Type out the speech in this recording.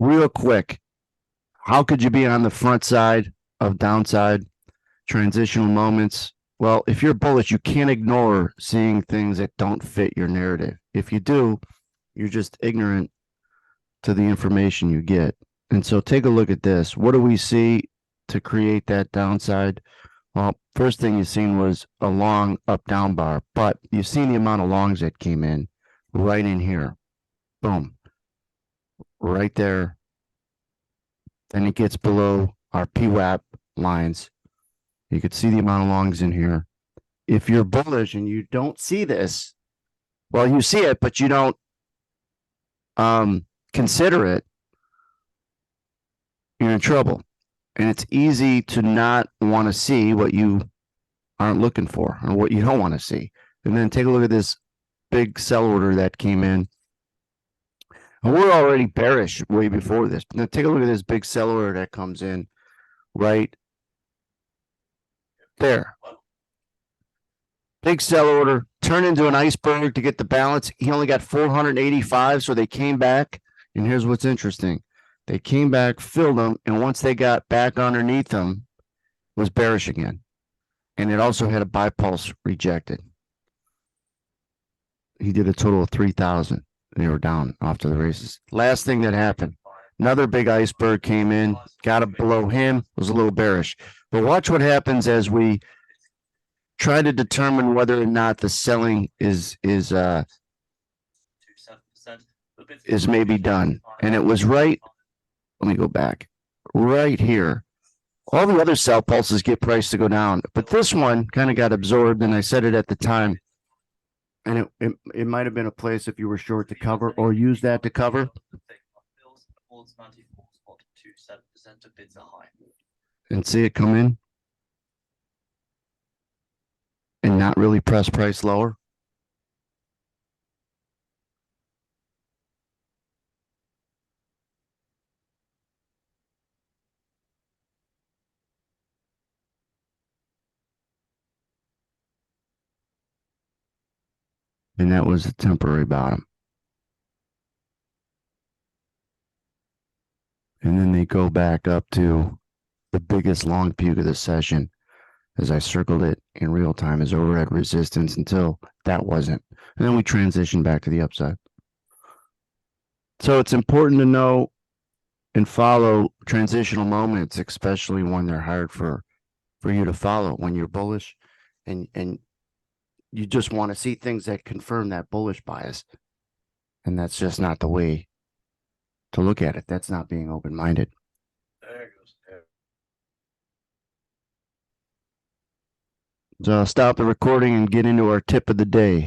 real quick, how could you be on the front side of downside transitional moments? Well, if you're bullish, you can't ignore seeing things that don't fit your narrative. If you do, you're just ignorant to the information you get. And so take a look at this. What do we see to create that downside? Well, first thing you seen was a long up down bar, but you've seen the amount of longs that came in right in here. Boom. Right there. Then it gets below our PWAP lines. You could see the amount of longs in here. If you're bullish and you don't see this, well, you see it, but you don't consider it, you're in trouble. And it's easy to not want to see what you aren't looking for or what you don't want to see. And then take a look at this big sell order that came in. And we're already bearish way before this. Now take a look at this big sell order that comes in right there. Big sell order, turned into an iceberg to get the balance. He only got 485, so they came back. And here's what's interesting. They came back, filled them, and once they got back underneath them, was bearish again. And it also had a buy pulse rejected. He did a total of 3,000. They were down off to the races. Last thing that happened, another big iceberg came in, got it below him, was a little bearish. But watch what happens as we try to determine whether or not the selling is maybe done. And it was right. Let me go back. Right here. All the other sell pulses get priced to go down, but this one kind of got absorbed, and I said it at the time. And it might have been a place if you were short to cover or use that to cover. And see it come in and not really press price lower. And that was a temporary bottom. And then they go back up to the biggest long puke of the session, as I circled it in real time, as overhead resistance until that wasn't. And then we transitioned back to the upside. So it's important to know and follow transitional moments, especially when they're hard for you to follow when you're bullish and you just want to see things that confirm that bullish bias. And that's just not the way to look at it. That's not being open-minded. There it goes. So I'll stop the recording and get into our tip of the day.